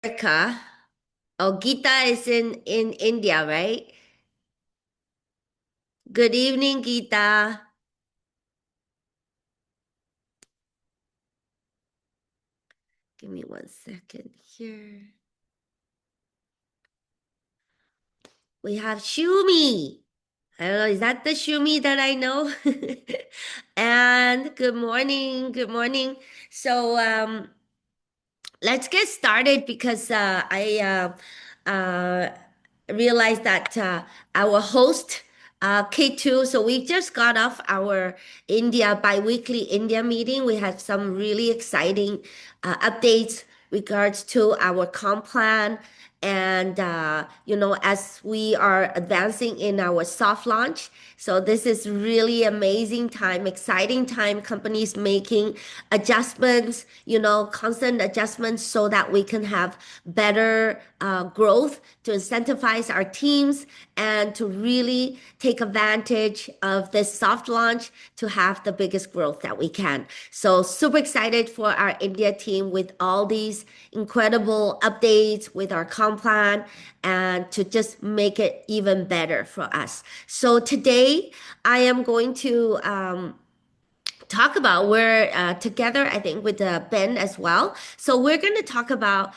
America. Oh, Geeta is in India, right? Good evening, Geeta. Give me 1 second here. We have Shumi. I don't know, is that the Shumi that I know? And good morning, good morning. So let's get started because I realized that our host K2, so we just got off our India biweekly India meeting. We had some really exciting updates regards to our comp plan. And as we are advancing in our soft launch, so this is really amazing time, exciting time. Companies making adjustments, constant adjustments so that we can have better growth to incentivize our teams and to really take advantage of this soft launch to have the biggest growth that we can. So super excited for our India team with all these incredible updates with our comp plan and to just make it even better for us. So today I am going to talk about we're together, I think, with Ben as well. So we're going to talk about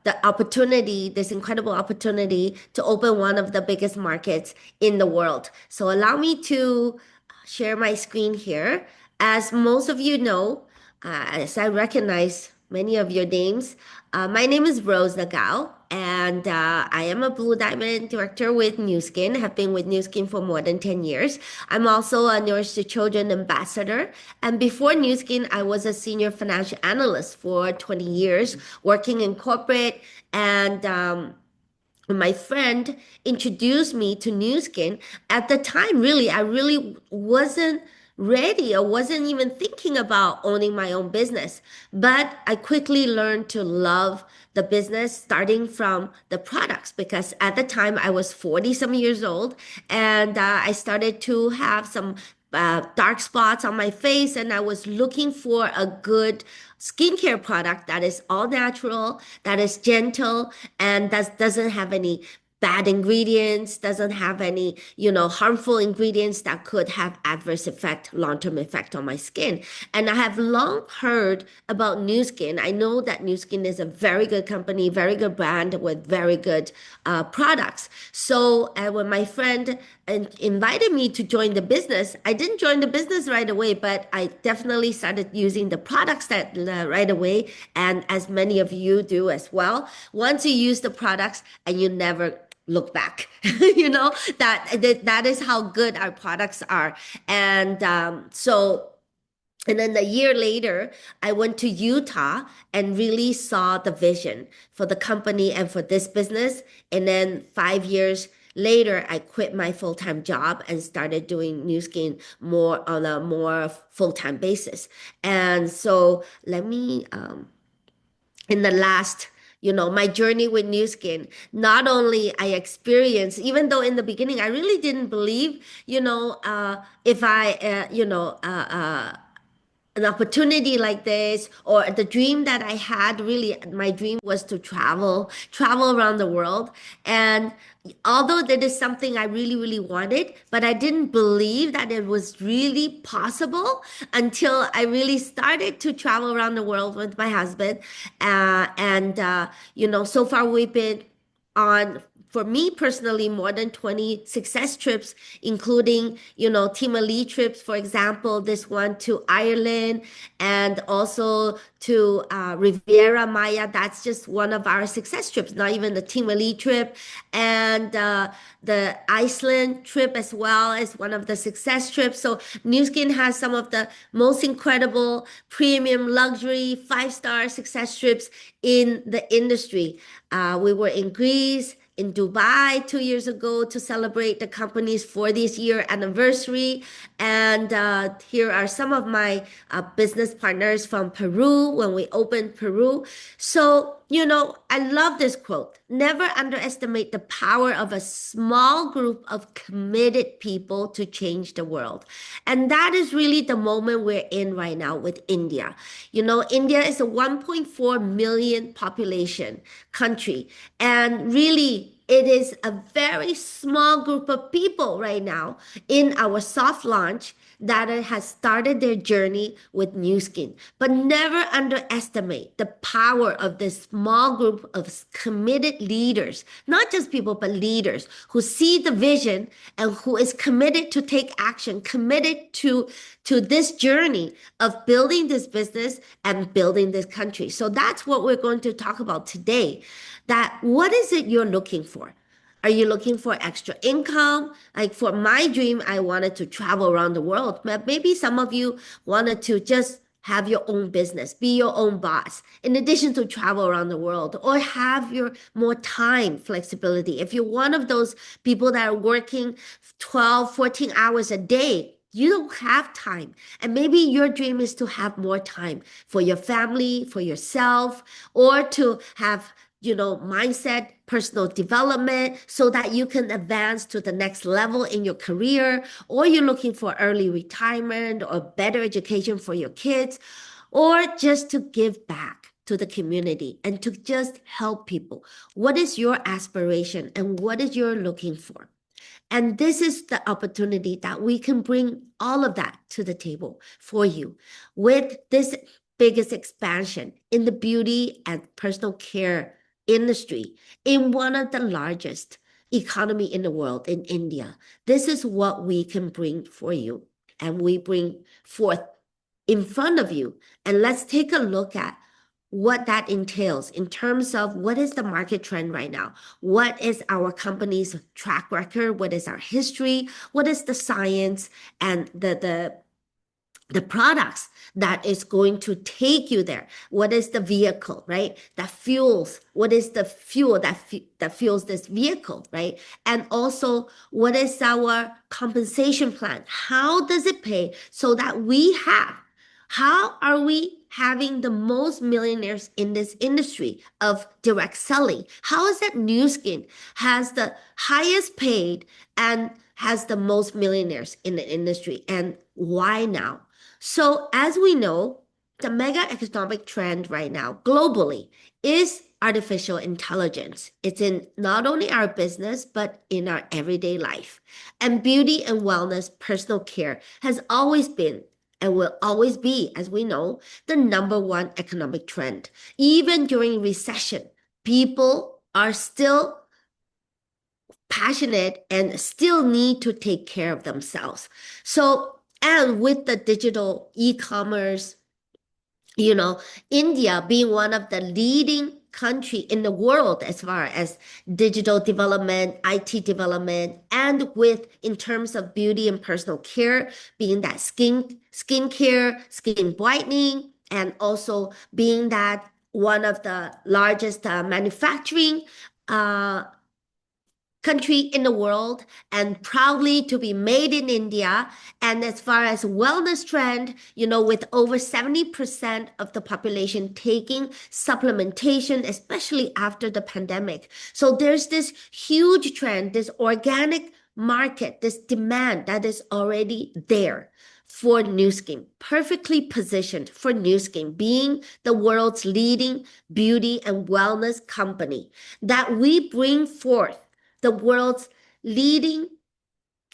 the opportunity, this incredible opportunity to open one of the biggest markets in the world. So allow me to share my screen here. As most of you know, as I recognize many of your names, my name is Rose Nagao, and I am a Blue Diamond Director with Nu Skin. Have been with Nu Skin for more than 10 years. I'm also a Nourish to Children ambassador. And before Nu Skin, I was a senior financial analyst for 20 years, working in corporate and my friend introduced me to Nu Skin. At the time, really, I really wasn't ready or wasn't even thinking about owning my own business. But I quickly learned to love the business starting from the products because at the time I was 40 some years old and I started to have some dark spots on my face, and I was looking for a good skincare product that is all natural, that is gentle, and that doesn't have any bad ingredients, doesn't have any, harmful ingredients that could have adverse effect, long-term effect on my skin. And I have long heard about Nu Skin. I know that Nu Skin is a very good company, very good brand with very good products. So when my friend invited me to join the business, I didn't join the business right away, but I definitely started using the products that right away. And as many of you do as well, once you use the products and you never look back, that is how good our products are. And then a year later, I went to Utah and really saw the vision for the company and for this business. And then 5 years later, I quit my full-time job and started doing Nu Skin more on a more full-time basis. And so let me, in the last, my journey with Nu Skin, not only I experienced, even though in the beginning I really didn't believe, if I, an opportunity like this or the dream that I had, really my dream was to travel around the world. And although that is something I really really wanted, but I didn't believe that it was really possible until I really started to travel around the world with my husband. So far we've been on, for me personally, more than 20 success trips, including, Team Elite trips, for example, this one to Ireland and also to Riviera Maya. That's just one of our success trips, not even the Team Elite trip. And the Iceland trip as well as one of the success trips. So Nu Skin has some of the most incredible premium luxury 5-star success trips in the industry. We were in Greece, in Dubai 2 years ago to celebrate the company's 40th year anniversary. And here are some of my business partners from Peru when we opened Peru. So, I love this quote. Never underestimate the power of a small group of committed people to change the world. And that is really the moment we're in right now with India. India is a 1.4 million population country. And really, it is a very small group of people right now in our soft launch that has started their journey with New Skin. But never underestimate the power of this small group of committed leaders, not just people, but leaders who see the vision and who is committed to take action, committed to this journey of building this business and building this country. So that's what we're going to talk about today. That what is it you're looking for? Are you looking for extra income? Like for my dream, I wanted to travel around the world, but maybe some of you wanted to just have your own business, be your own boss, in addition to travel around the world, or have your more time flexibility. If you're one of those people that are working 12, 14 hours a day, you don't have time. And maybe your dream is to have more time for your family, for yourself, or to have mindset, personal development so that you can advance to the next level in your career, or you're looking for early retirement or better education for your kids, or just to give back to the community and to just help people. What is your aspiration and what is you're looking for? And this is the opportunity that we can bring all of that to the table for you with this biggest expansion in the beauty and personal care industry in one of the largest economy in the world, in India. This is what we can bring for you, and we bring forth in front of you. And let's take a look at what that entails in terms of what is the market trend right now? What is our company's track record? What is our history? What is the science and the products that is going to take you there? What is the vehicle, right? That fuels, what is the fuel that fuels this vehicle, right? And also, what is our compensation plan? How does it pay so that how are we having the most millionaires in this industry of direct selling? How is that New Skin has the highest paid and has the most millionaires in the industry? And why now? So as we know, the mega economic trend right now globally is artificial intelligence. It's in not only our business, but in our everyday life. And beauty and wellness, personal care has always been and will always be, as we know, the number one economic trend. Even during recession, people are still passionate and still need to take care of themselves. So, and with the digital e-commerce, India being one of the leading country in the world as far as digital development, IT development, and with in terms of beauty and personal care, being that skincare, skin whitening, and also being that one of the largest manufacturing country in the world and proudly to be made in India. And as far as wellness trend, with over 70% of the population taking supplementation, especially after the pandemic. So there's this huge trend, this organic market, this demand that is already there for New Skin, perfectly positioned for New Skin, being the world's leading beauty and wellness company, that we bring forth the world's leading,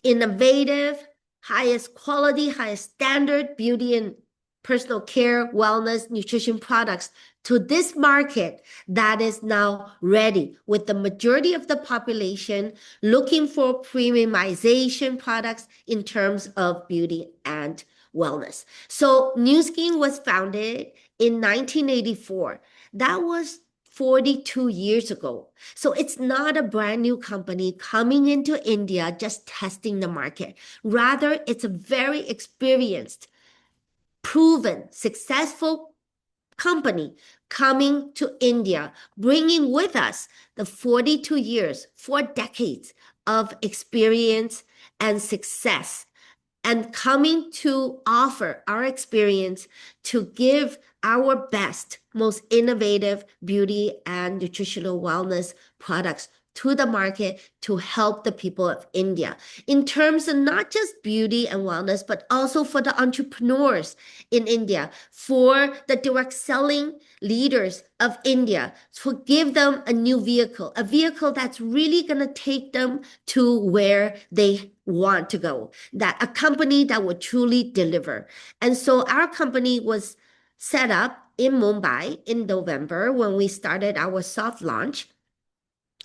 innovative, highest quality, highest standard beauty and personal care, wellness, nutrition products to this market that is now ready with the majority of the population looking for premiumization products in terms of beauty and wellness. So New Skin was founded in 1984. That was 42 years ago. So it's not a brand new company coming into India just testing the market. Rather, it's a very experienced, proven, successful company coming to India, bringing with us the 42 years, 4 decades of experience and success, and coming to offer our experience to give our best, most innovative beauty and nutritional wellness products to the market to help the people of India in terms of not just beauty and wellness, but also for the entrepreneurs in India, for the direct selling leaders of India, to give them a new vehicle, a vehicle that's really going to take them to where they want to go, that a company that would truly deliver. And so our company was set up in Mumbai in November when we started our soft launch.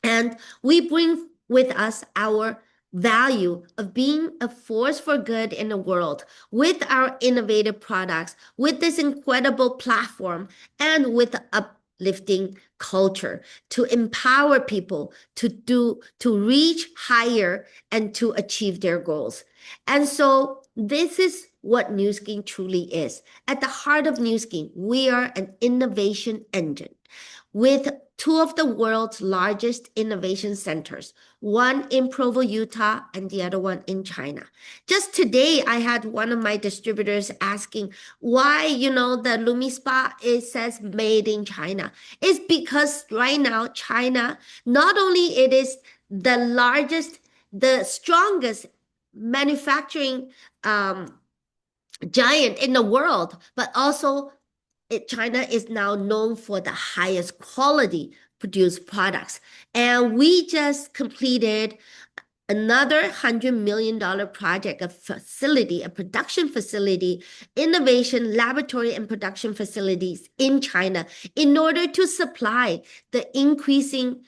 And we bring with us our value of being a force for good in the world with our innovative products, with this incredible platform, and with the uplifting culture to empower people to reach higher and to achieve their goals. And so this is what Nu Skin truly is. At the heart of Nu Skin, we are an innovation engine with two of the world's largest innovation centers, one in Provo, Utah, and the other one in China. Just today, I had one of my distributors asking why, the LumiSpa, it says made in China. It's because right now, China, not only it is the largest, the strongest manufacturing giant in the world, but also China is now known for the highest quality produced products. And we just completed another $100 million project, a facility, a production facility, innovation laboratory and production facilities in China in order to supply the increasing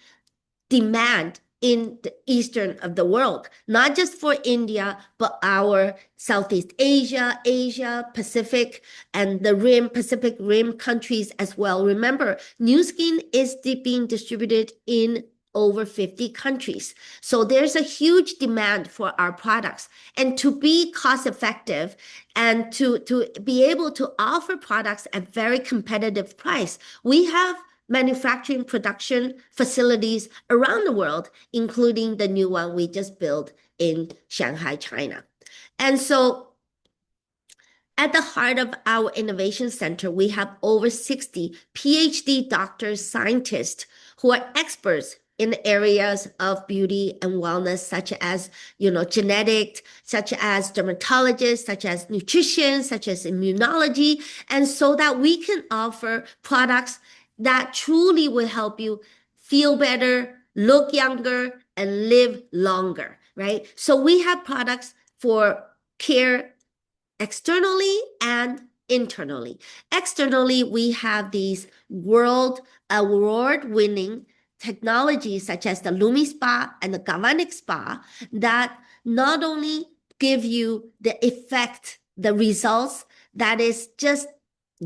demand in the eastern of the world, not just for India, but our Southeast Asia, Asia, Pacific, and the Pacific Rim countries as well. Remember, Nu Skin is being distributed in over 50 countries. So there's a huge demand for our products. And to be cost effective and to be able to offer products at very competitive price, we have manufacturing production facilities around the world, including the new one we just built in Shanghai, China. And so at the heart of our innovation center, we have over 60 PhD doctors, scientists who are experts in areas of beauty and wellness, such as, genetics, such as dermatologists, such as nutrition, such as immunology, and so that we can offer products that truly will help you feel better, look younger, and live longer, right? So we have products for care externally and internally. Externally, we have these world award-winning technologies such as the LumiSpa and the Galvanic Spa that not only give you the effect, the results that is just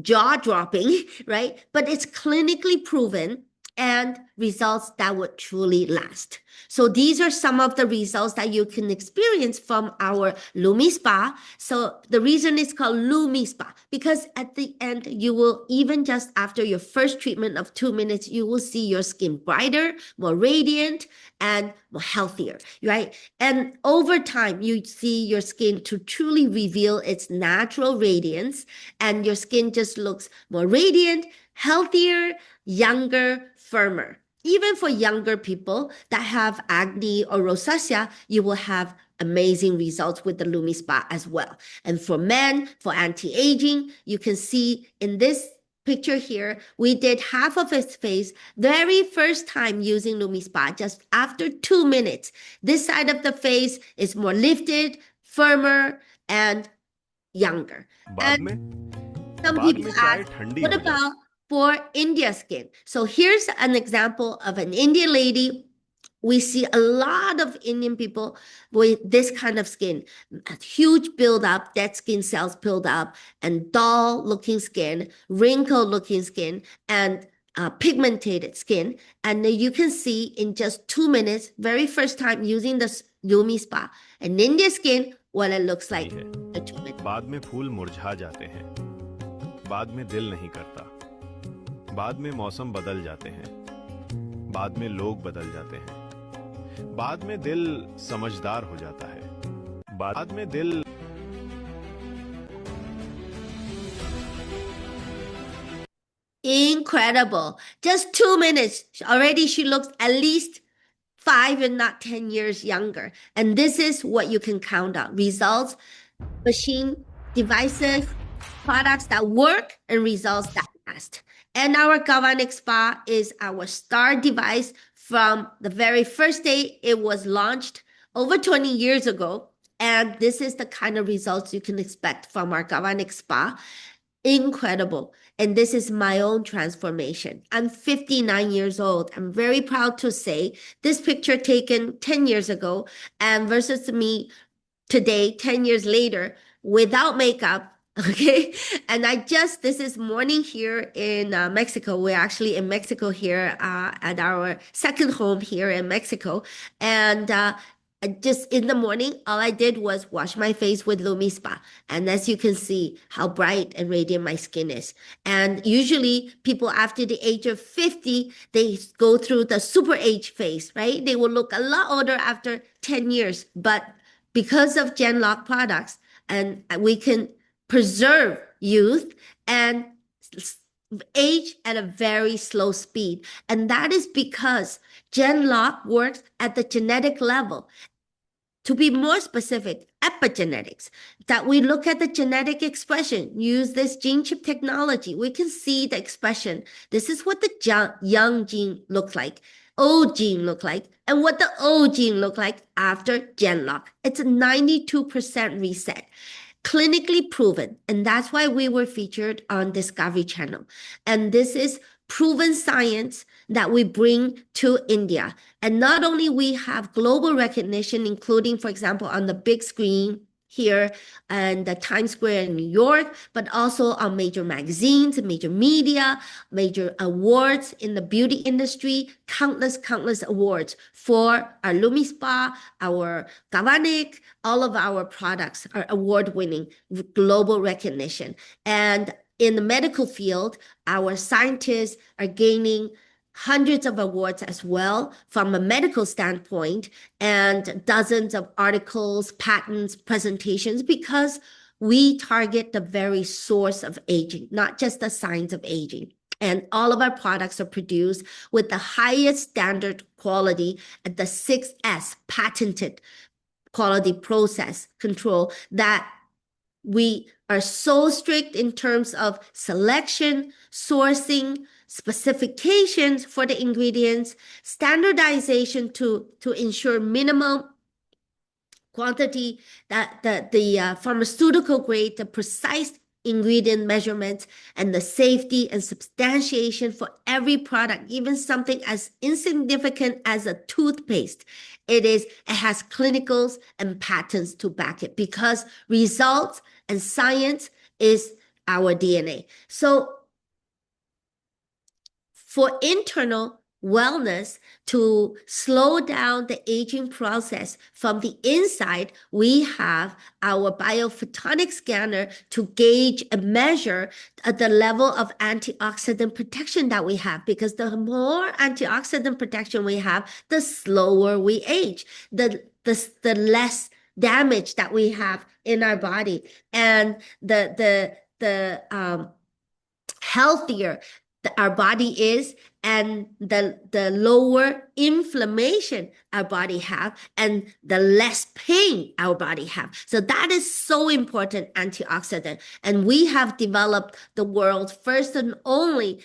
jaw-dropping, right? But it's clinically proven and results that would truly last. So these are some of the results that you can experience from our LumiSpa. So the reason it's called LumiSpa, because at the end, you will, even just after your first treatment of 2 minutes, you will see your skin brighter, more radiant, and more healthier, right? And over time, you see your skin to truly reveal its natural radiance, and your skin just looks more radiant, healthier, younger, firmer. Even for younger people that have acne or rosacea, you will have amazing results with the LumiSpa as well. And for men, for anti-aging, you can see in this picture here, we did half of his face, very first time using LumiSpa, just after 2 minutes. This side of the face is more lifted, firmer, and younger. And some people ask, what about for India skin? So here's an example of an Indian lady. We see a lot of Indian people with this kind of skin, a huge buildup, dead skin cells build up, and dull looking skin, wrinkled looking skin, and pigmented skin. And you can see in just 2 minutes, very first time using the LumiSpa, an Indian skin, what it looks like in 2 minutes. बाद में फूल मुरझा जाते हैं, बाद में दिल नहीं करता, बाद में मौसम बदल जाते हैं, बाद में लोग बदल जाते हैं, बाद में दिल समझदार हो जाता है, बाद में दिल incredible. Just 2 minutes. Already she looks at least 5 and not 10 years younger. And this is what you can count on. Results, machine, devices, products that work, and results that last. And our Galvanic Spa is our star device from the very first day it was launched over 20 years ago. And this is the kind of results you can expect from our Galvanic Spa. Incredible. And this is my own transformation. I'm 59 years old. I'm very proud to say this picture taken 10 years ago and versus me today, 10 years later, without makeup. Okay. And this is morning here in Mexico. We're actually in Mexico here at our second home here in Mexico. And just in the morning, all I did was wash my face with Lumi Spa. And as you can see, how bright and radiant my skin is. And usually people after the age of 50, they go through the super age phase, right? They will look a lot older after 10 years. But because of Genlock products, and we can preserve youth and age at a very slow speed. And that is because Genlock works at the genetic level. To be more specific, epigenetics, that we look at the genetic expression, use this gene chip technology, we can see the expression. This is what the young gene looks like, old gene look like, and what the old gene look like after Genlock. It's a 92% reset. Clinically proven, and that's why we were featured on Discovery Channel. And this is proven science that we bring to India. And not only we have global recognition, including, for example, on the big screen here and the Times Square in New York, but also on major magazines, major media, major awards in the beauty industry, countless awards for our Lumi Spa, our Galvanic, all of our products are award-winning, global recognition. And in the medical field, our scientists are gaining hundreds of awards as well from a medical standpoint and dozens of articles, patents, presentations, because we target the very source of aging, not just the signs of aging. And all of our products are produced with the highest standard quality at the 6S patented quality process control that we are so strict in terms of selection, sourcing, specifications for the ingredients, standardization to ensure minimum quantity, that the pharmaceutical grade, the precise ingredient measurements, and the safety and substantiation for every product, even something as insignificant as a toothpaste. It has clinicals and patents to back it, because results and science is our DNA. So for internal wellness, to slow down the aging process from the inside, we have our biophotonic scanner to gauge and measure the level of antioxidant protection that we have, because the more antioxidant protection we have, the slower we age, the less damage that we have in our body, and the healthier our body is, and the lower inflammation our body have, and the less pain our body have. So that is so important, antioxidant. And we have developed the world's first and only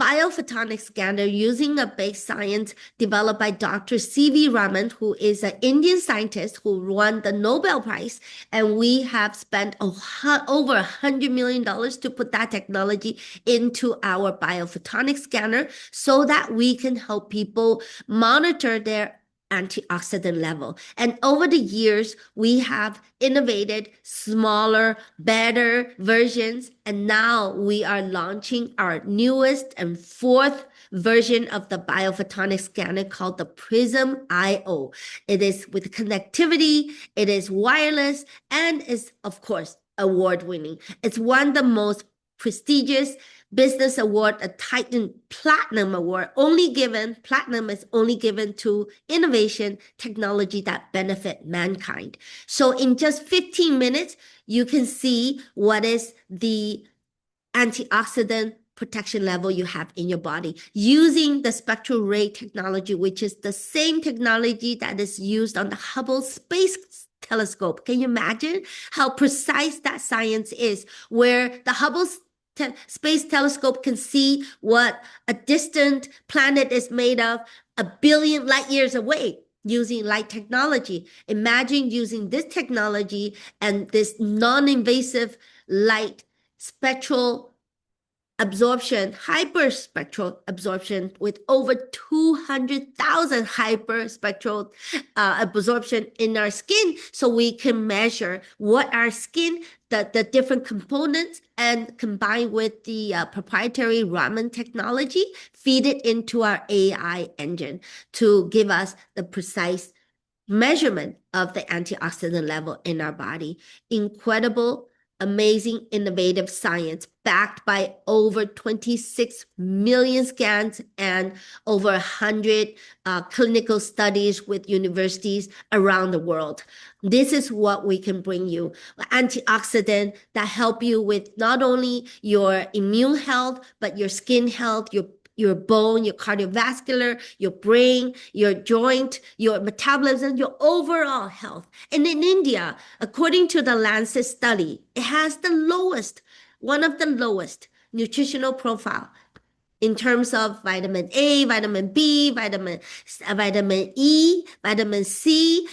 biophotonic scanner using a base science developed by Dr. C.V. Raman, who is an Indian scientist who won the Nobel Prize. And we have spent over $100 million to put that technology into our biophotonic scanner so that we can help people monitor their antioxidant level. And over the years, we have innovated smaller, better versions. And now we are launching our newest and fourth version of the biophotonic scanner called the Prism IO. It is with connectivity, it is wireless, and is, of course, award-winning. It's one of the most prestigious business award, a Titan Platinum Award, platinum is only given to innovation technology that benefit mankind. So in just 15 minutes, you can see what is the antioxidant protection level you have in your body using the spectral ray technology, which is the same technology that is used on the Hubble Space Telescope. Can you imagine how precise that science is, where the Hubble Space Telescope can see what a distant planet is made of 1 billion light years away using light technology. Imagine using this technology and this non-invasive light spectral absorption, hyperspectral absorption with over 200,000 hyperspectral absorption in our skin, so we can measure what our skin, the different components, and combine with the proprietary Raman technology, feed it into our AI engine to give us the precise measurement of the antioxidant level in our body. Incredible, amazing, innovative science backed by over 26 million scans and over 100 clinical studies with universities around the world. This is what we can bring you. Antioxidant that help you with not only your immune health, but your skin health, your bone, your cardiovascular, your brain, your joint, your metabolism, your overall health. And in India, according to the Lancet study, it has one of the lowest nutritional profile in terms of vitamin A, vitamin B, vitamin E, vitamin C,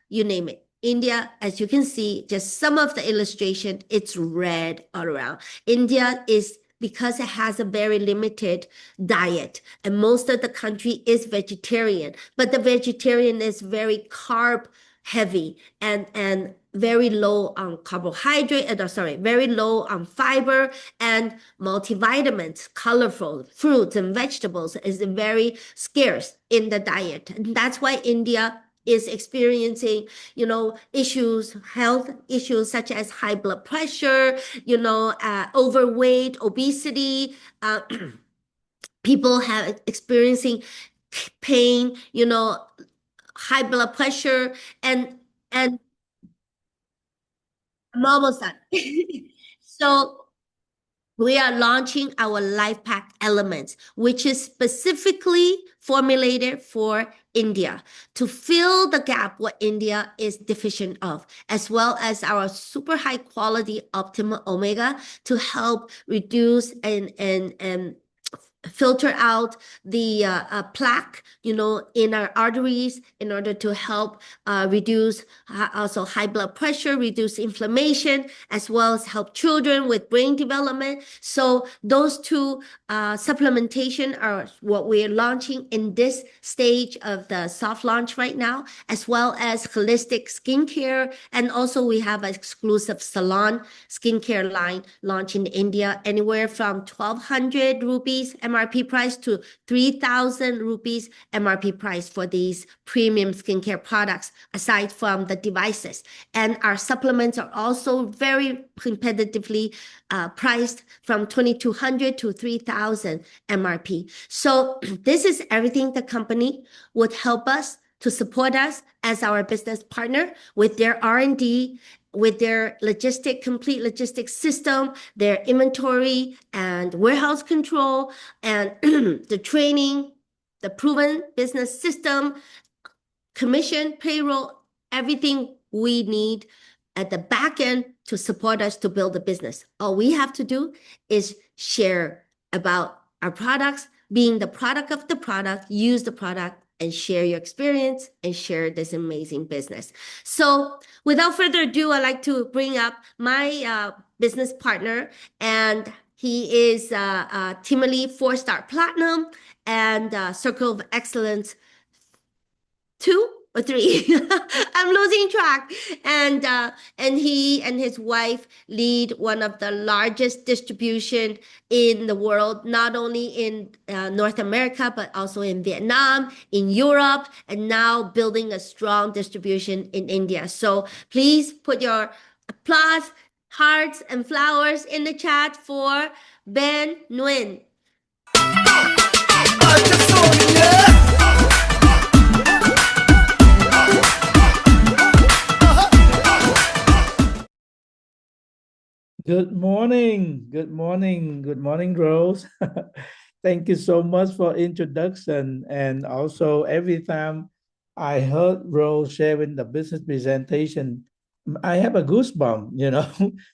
you name it. India, as you can see, just some of the illustration, it's red all around. India is, because it has a very limited diet, and most of the country is vegetarian, but the vegetarian is very carb heavy and very low on carbohydrate, very low on fiber and multivitamins, colorful fruits and vegetables is very scarce in the diet. And that's why India is experiencing, health issues such as high blood pressure, overweight, obesity, people have experiencing pain, high blood pressure, and I'm almost done. So we are launching our Life Pack Elements, which is specifically formulated for India to fill the gap what India is deficient of, as well as our super high quality Optimal Omega to help reduce and filter out the plaque, in our arteries in order to help reduce also high blood pressure, reduce inflammation, as well as help children with brain development. So those two supplementation are what we're launching in this stage of the soft launch right now, as well as holistic skincare. And also we have an exclusive salon skincare line launched in India, anywhere from 1,200 rupees MRP price to 3,000 rupees MRP price for these premium skincare products, aside from the devices. And our supplements are also very competitively priced from 2,200 to 3,000 MRP. So this is everything the company would help us to support us as our business partner with their R&D, with their complete logistics system, their inventory and warehouse control, and the training, the proven business system, commission, payroll, everything we need at the back end to support us to build a business. All we have to do is share about our products, being the product of the product, use the product, and share your experience and share this amazing business. So without further ado, I'd like to bring up my business partner, and he is Timely 4-star Platinum and Circle of Excellence 2 or 3. I'm losing track. And he and his wife lead one of the largest distribution in the world, not only in North America, but also in Vietnam, in Europe, and now building a strong distribution in India. So please put your applause, hearts, and flowers in the chat for Ben Nguyen. Good morning. Good morning. Good morning, Rose. Thank you so much for introduction. And also every time I heard Rose sharing the business presentation, I have a goosebump.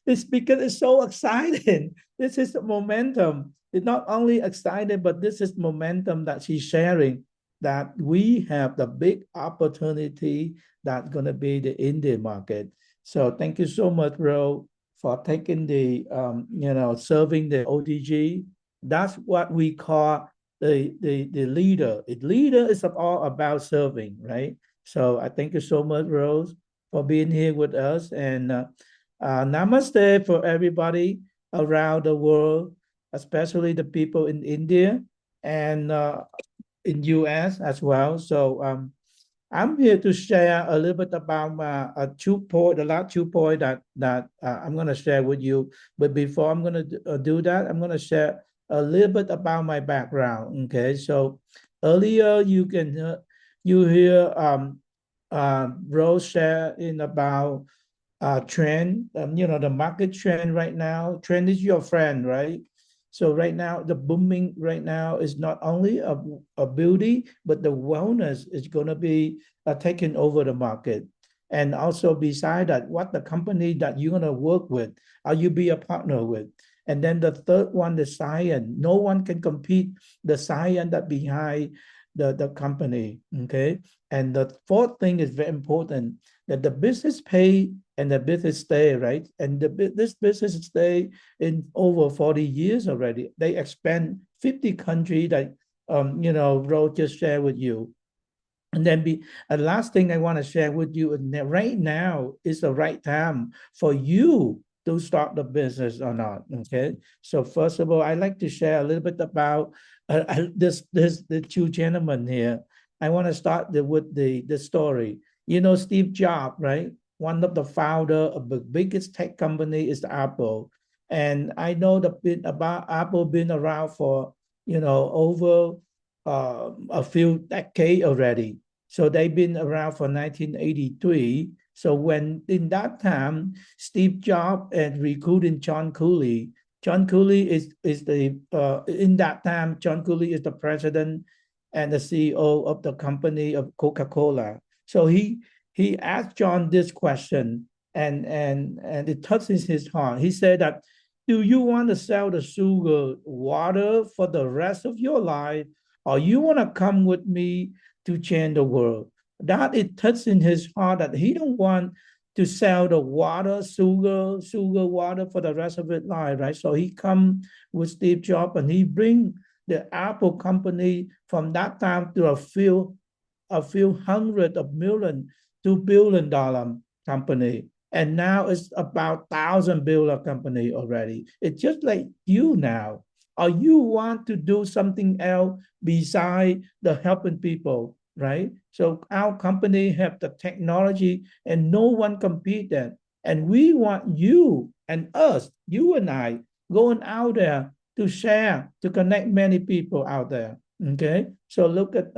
It's because it's so exciting. This is the momentum. It's not only exciting, but this is momentum that she's sharing that we have the big opportunity that's going to be the Indian market. So thank you so much, Rose, for taking serving the ODG. That's what we call the leader. The leader is all about serving, right? So I thank you so much, Rose, for being here with us. And namaste for everybody around the world, especially the people in India and in US as well. So I'm here to share a little bit about my the last 2 point that I'm going to share with you. But before I'm going to do that, I'm going to share a little bit about my background. Okay, so earlier you hear Rose share in about trend, the market trend right now. Trend is your friend, right? So right now, the booming right now is not only a beauty, but the wellness is going to be taking over the market. And also beside that, what the company that you're going to work with, are you be a partner with? And then the third one, the science. No one can compete the science that behind the company. Okay. And the fourth thing is very important that the business pay and the business stay, right? And this business stay in over 40 years already. They expand 50 countries that Ro just shared with you. And then the last thing I want to share with you is that right now is the right time for you to start the business or not. Okay. So first of all, I'd like to share a little bit about the two gentlemen here. I want to start with the story. Steve Jobs, right? One of the founder of the biggest tech company is Apple. And I know the bit about Apple been around for, over a few decades already. So they've been around for 1983. So when in that time, Steve Jobs and recruiting John Cooley. John Cooley is the in that time, John Cooley is the president and the CEO of the company of Coca-Cola. So he asked John this question, and it touches his heart. He said that, do you want to sell the sugar water for the rest of your life, or you want to come with me to change the world? That it touched in his heart that he don't want to sell the water, sugar water for the rest of his life, right? So he come with Steve Jobs and he bring the Apple company from that time to a few hundred of million to $1 billion company. And now it's about 1,000 billion company already. It's just like you now. Or you want to do something else beside the helping people, right? So our company have the technology and no one compete that. And we want you and us, you and I, going out there to share, to connect many people out there. Okay. So look at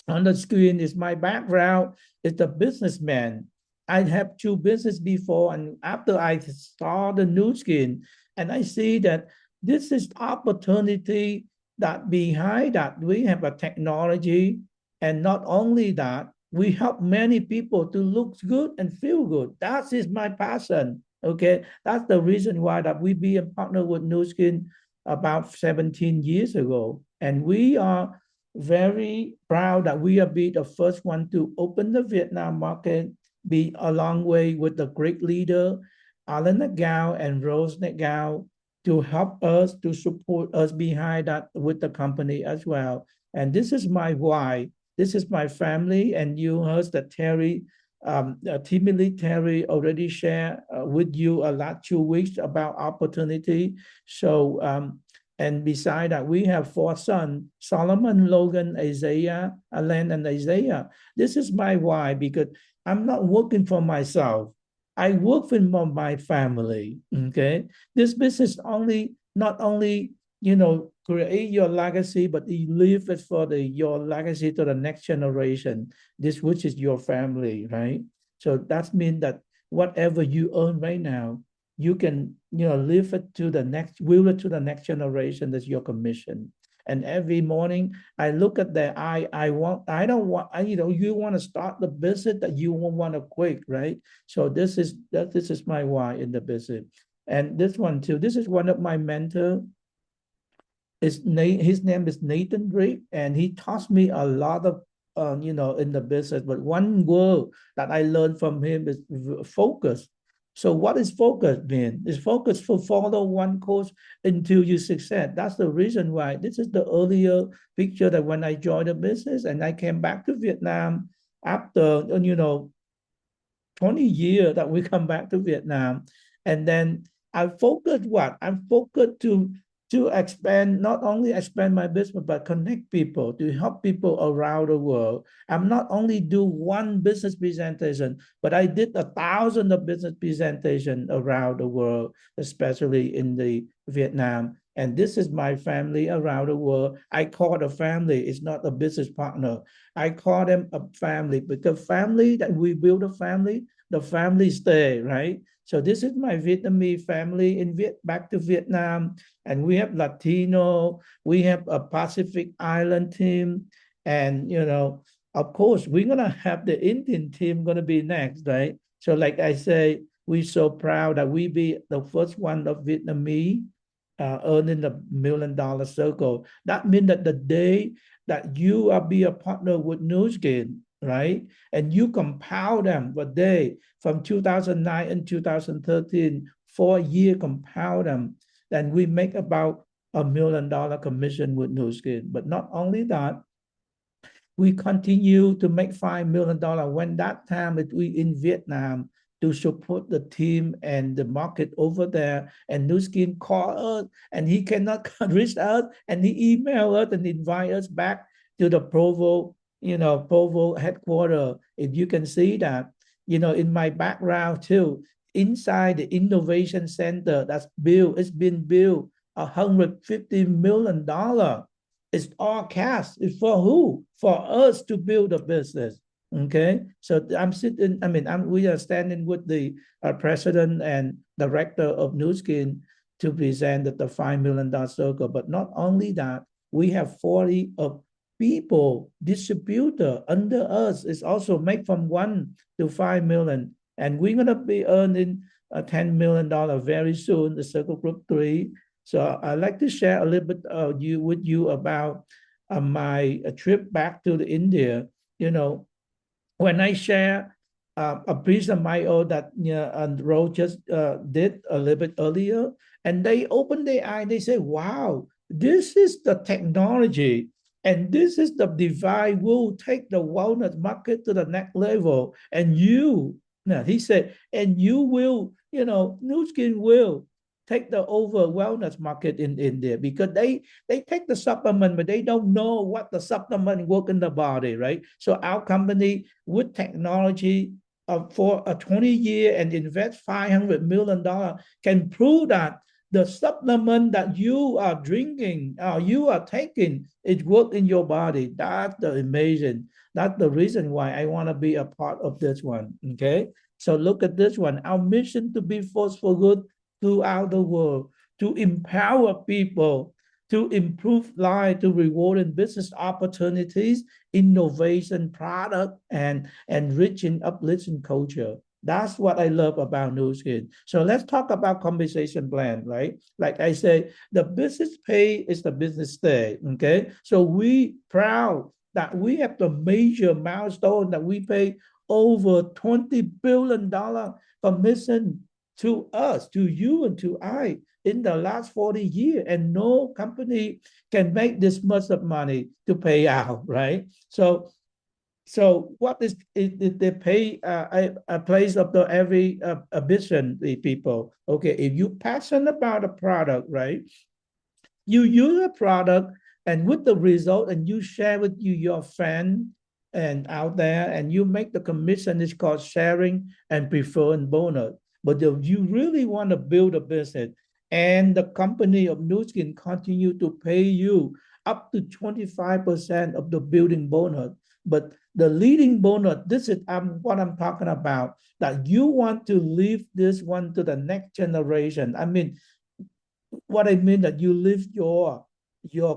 on the screen is my background is the businessman. I have two business before, and after I saw the new skin, and I see that this is opportunity that behind that we have a technology, and not only that, we help many people to look good and feel good. That is my passion. Okay, that's the reason why that we be a partner with New Skin about 17 years ago, and we are very proud that we are be the first one to open the Vietnam market, be a long way with the great leader, Alan Nagao and Rose Nagao, to help us, to support us behind that with the company as well. And this is my why. This is my family, and you heard that Timothy Terry already shared with you a lot 2 weeks about opportunity. So and beside that, we have four sons, Solomon, Logan, Isaiah, Alan, and Isaiah. This is my why, because I'm not working for myself. I work for my family. Okay. This business not only, create your legacy, but you leave it for your legacy to the next generation. This, which is your family, right? So that means that whatever you earn right now, you can leave it to the next, will it to the next generation. That's your commission. And every morning I look at that. I don't want, you want to start the business that you won't want to quit, right? So this is my why in the business. And this one too, this is one of my mentors. His name is Nathan Drake, and he taught me a lot of, in the business. But one word that I learned from him is focus. So what is focus mean? Is focus for follow one course until you succeed. That's the reason why. This is the earlier picture that when I joined the business and I came back to Vietnam after, 20 years that we come back to Vietnam. And then I focused what? I'm focused to expand, not only expand my business, but connect people, to help people around the world. I'm not only do one business presentation, but I did 1,000 of business presentation around the world, especially in the Vietnam. And this is my family around the world. I call it a family. It's not a business partner. I call them a family, because family that we build a family, the family stay, right? So this is my Vietnamese family in back to Vietnam, and we have Latino, we have a Pacific Island team, and of course, we're gonna have the Indian team gonna be next, right? So, like I say, we're so proud that we be the first one of Vietnamese earning the $1 million circle. That means that the day that you are be a partner with Nu Skin, right? And you compound them per day from 2009 and 2013, 4 year compound them, then we make about $1 million commission with Nu Skin. But not only that, we continue to make $5 million when that time we in Vietnam to support the team and the market over there. And Nu Skin call us and he cannot reach us, and he email us and invite us back to the Provo, Provo headquarters. If you can see that, in my background too, inside the innovation center that's built, it's been built $150 million. It's all cash. It's for who? For us to build a business. Okay. So I'm sitting, we are standing with the president and director of Nu Skin to present the $5 million circle. But not only that, we have 40 of people, distributor under us is also make from 1 to 5 million. And we're going to be earning $10 million very soon, the Circle Group 3. So I'd like to share a little bit with you about my trip back to the India. When I share a piece of my own that Ro just did a little bit earlier, and they open their eye, they say, wow, this is the technology, and this is the device will take the wellness market to the next level. And he said, and you will, Nu Skin will take the over wellness market in India, because they take the supplement, but they don't know what the supplement work in the body, right? So our company with technology for a 20 year and invest $500 million can prove that the supplement that you are drinking, you are taking, it work in your body. That's the amazing. That's the reason why I want to be a part of this one. Okay. So look at this one. Our mission to be force for good throughout the world, to empower people, to improve life, to reward in business opportunities, innovation, product, and enriching, uplifting culture. That's what I love about Nu Skin. So let's talk about compensation plan, right? Like I say, the business pay is the business stay, okay? So we proud that we have the major milestone that we pay over $20 billion commission to us, to you, and to I in the last 40 years. And no company can make this much of money to pay out, right? So what is they pay a place of the every ambition, the people. Okay, if you passionate about a product, right? You use a product, and with the result, and you share with your friend and out there, and you make the commission. Is called sharing and preferred bonus. But if you really want to build a business, and the company of Nu Skin continue to pay you up to 25% of the building bonus, But the leading bonus, this is what I'm talking about, that you want to leave this one to the next generation. I mean, what I mean that you leave your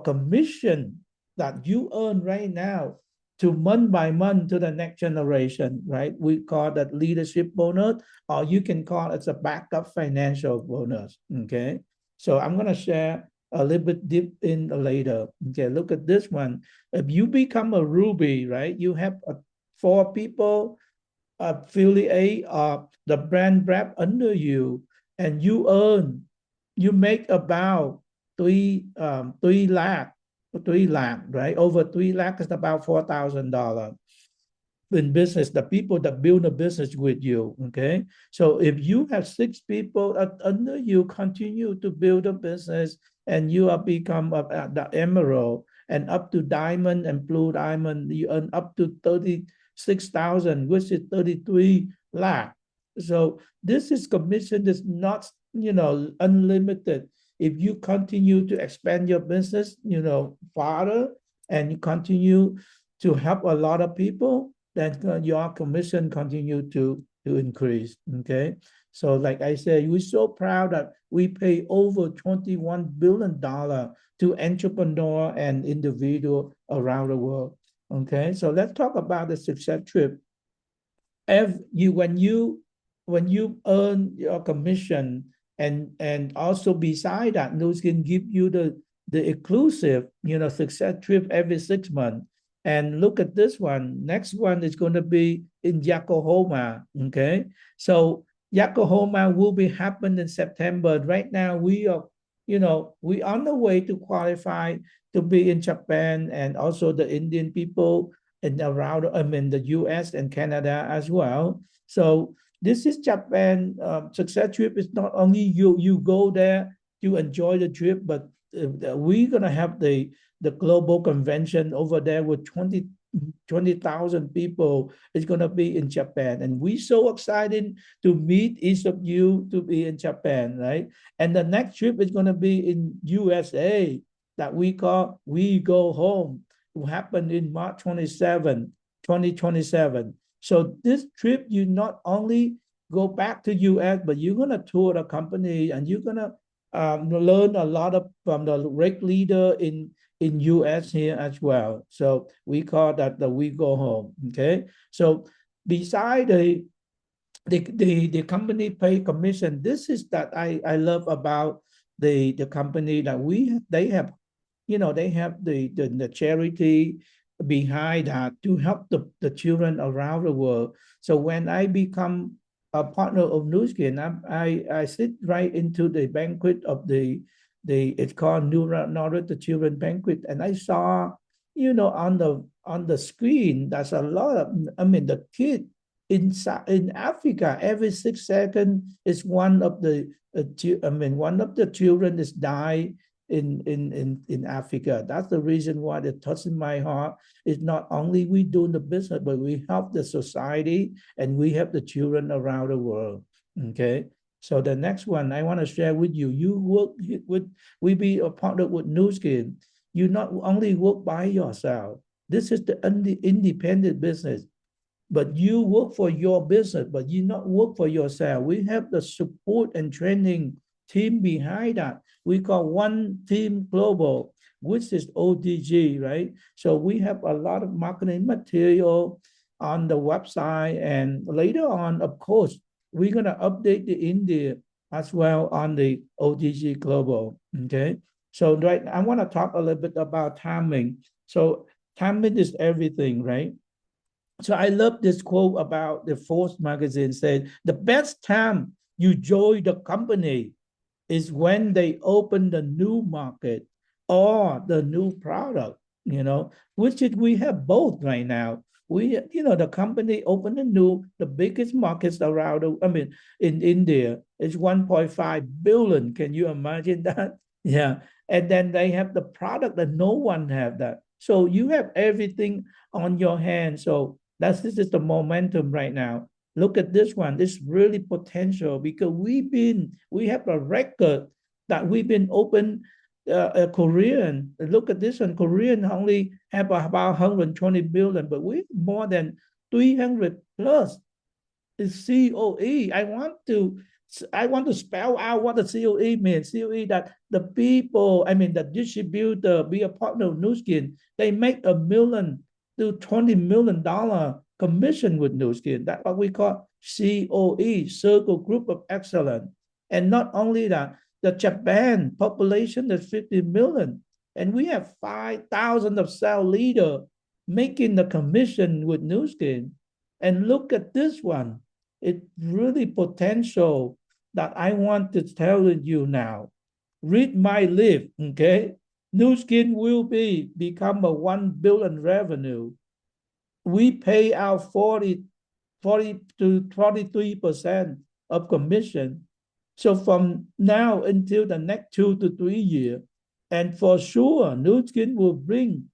commission that you earn right now to month by month to the next generation, right? We call that leadership bonus, or you can call it a backup financial bonus. Okay. So I'm gonna share a little bit deep in later. Okay, look at this one. If you become a Ruby, right? You have 4 people affiliate the brand rep under you, and you make about 3 lakh, right? Over 3 lakh is about $4,000 in business, the people that build a business with you. Okay. So if you have 6 people under you, continue to build a business, and you are become the emerald and up to diamond and blue diamond, you earn up to 36,000, which is 33 lakh. So this is commission is not, unlimited. If you continue to expand your business, farther, and you continue to help a lot of people, then your commission continue to increase. Okay. So like I said, we're so proud that we pay over $21 billion to entrepreneur and individual around the world. Okay. So let's talk about the success trip. If you when you earn your commission, and also beside that, those can give you the exclusive, success trip every 6 months. And look at this one. Next one is going to be in Yokohama. Okay. So Yokohama will be happening in September. Right now, we on the way to qualify to be in Japan, and also the Indian people and around, I mean, the US and Canada as well. So this is Japan success trip. Is not only you go there to enjoy the trip, but we're gonna have the global convention over there with 20,000 people. It's going to be in Japan. And we're so excited to meet each of you to be in Japan, right? And the next trip is going to be in USA, that we call We Go Home. It will happen in March 27, 2027. So this trip, you not only go back to US, but you're going to tour the company, and you're going to learn a lot from the reg leader in US here as well. So we call that the We Go Home. Okay. So beside the company pay commission, this is that I love about the company, that they have, they have the charity behind that to help the children around the world. So when I become a partner of Nu Skin, I sit right into the banquet of the it's called Nourish the Children banquet, and I saw, on the screen, there's a lot of, I mean, the kid in Africa, every 6 seconds is one of the one of the children is die in Africa. That's the reason why it touches my heart. Is not only we doing the business, but we help the society, and we help the children around the world. Okay. So the next one I want to share with you, you work with, we be a partner with Nu Skin. You not only work by yourself. This is the independent business, but you work for your business, but you not work for yourself. We have the support and training team behind that. We call One Team Global, which is ODG, right? So we have a lot of marketing material on the website, and later on, of course, we're gonna update the India as well on the ODG Global. Okay. So right, I want to talk a little bit about timing. So timing is everything, right? So I love this quote about the Forbes magazine said, the best time you join the company is when they open the new market or the new product, which is we have both right now. We, the company opened the biggest markets around, in India, it's 1.5 billion. Can you imagine that? Yeah. And then they have the product that no one have that. So you have everything on your hand. So this is the momentum right now. Look at this one. This really potential, because we have a record that we've been open Korean. Look at this one. Korean only have about 120 billion, but we more than 300 plus is COE. I want to spell out what the COE means. COE that the people, I mean the distributor, be a partner of Nu Skin, they make $1 million to $20 million commission with Nu Skin. That's what we call COE, Circle Group of Excellence. And not only that, the Japan population is 50 million, and we have 5,000 of cell leader making the commission with Nu Skin. And look at this one. It's really potential that I want to tell you now. Read my lip, okay? Nu Skin will become a 1 billion revenue. We pay out 40 to 43% of commission. So from now until the next 2 to 3 years, and for sure, Nu Skin will bring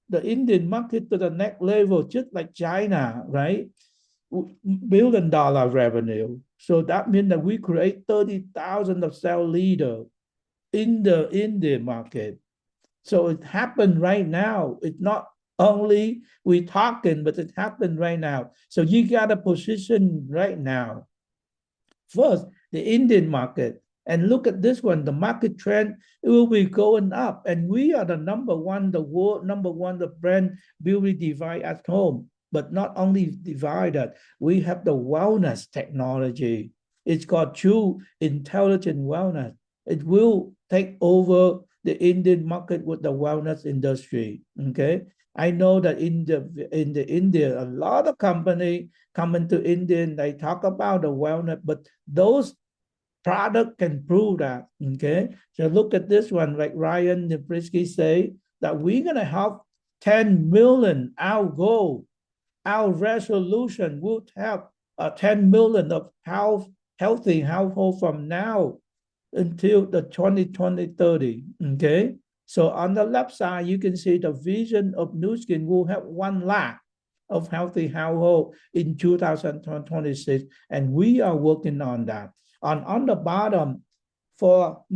the Indian market to the next level, just like China, right? $1 billion revenue. So that means that we create 30,000 of cell leader in the Indian market. So it happened right now. It's not only we talking, but it happened right now. So you got a position right now. First, the Indian market. And look at this one, the market trend, it will be going up. And we are the number one, the world number one, the brand beauty device at home. But not only divided, we have the wellness technology. It's called True Intelligent Wellness. It will take over the Indian market with the wellness industry. Okay, I know that in the India, a lot of company coming to India and they talk about the wellness, but those product can prove that. Okay, so look at this one, like Ryan Niprisky say that we're gonna have 10 million our goal. Our resolution would have 10 million of healthy household from now until the 2030. Okay. So on the left side, you can see the vision of Nu Skin will have 1 lakh of healthy household in 2026. And we are working on that. On the bottom, for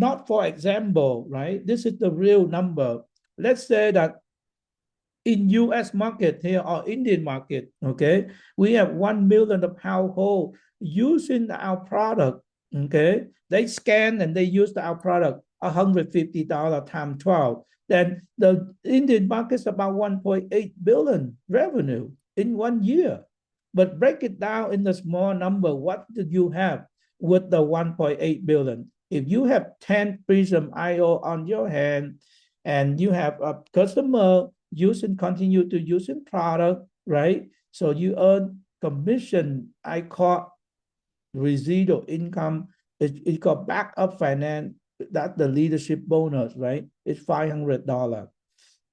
example, right? This is the real number. Let's say that in US market here or Indian market, okay, we have 1 million of household using our product, okay. They scan and they use our product, $150 times 12. Then the Indian market is about 1.8 billion revenue in 1 year. But break it down in the small number. What did you have with the 1.8 billion? If you have 10 Prism IO on your hand and you have a customer continue to using product, right? So you earn commission. I call residual income. It got backup finance. That's the leadership bonus, right? It's $500.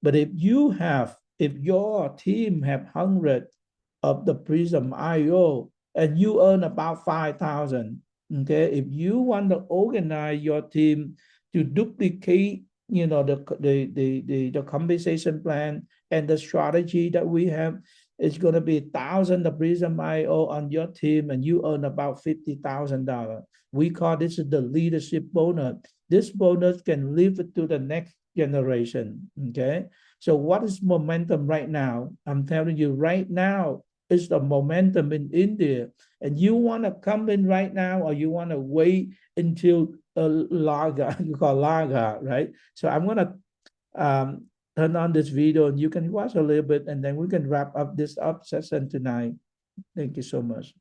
But if your team have 100 of the Prism IO and you earn about 5,000, okay? If you want to organize your team to duplicate the compensation plan and the strategy that we have, it's going to be 1,000 of Prism IO on your team and you earn about $50,000. We call this the leadership bonus. This bonus can live to the next generation. Okay. So what is momentum right now? I'm telling you right now, it's the momentum in India. And you want to come in right now or you want to wait until Laga, you call Laga, right? So I'm going to turn on this video and you can watch a little bit and then we can wrap up this session tonight. Thank you so much.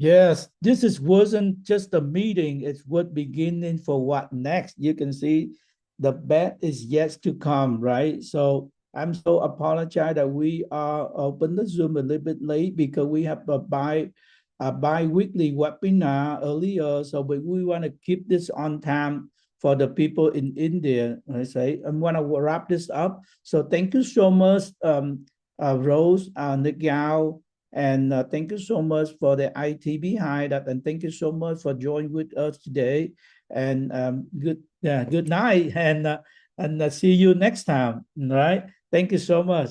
Yes, wasn't just a meeting, it's what beginning for what next. You can see the best is yet to come, right? So I'm so apologize that we are open the Zoom a little bit late because we have a bi-weekly webinar earlier. So we want to keep this on time for the people in India. I say I'm gonna wrap this up. So thank you so much, Rose, Nick Yao. And thank you so much for the IT behind that. And thank you so much for joining with us today. And good night. And see you next time. All right. Thank you so much.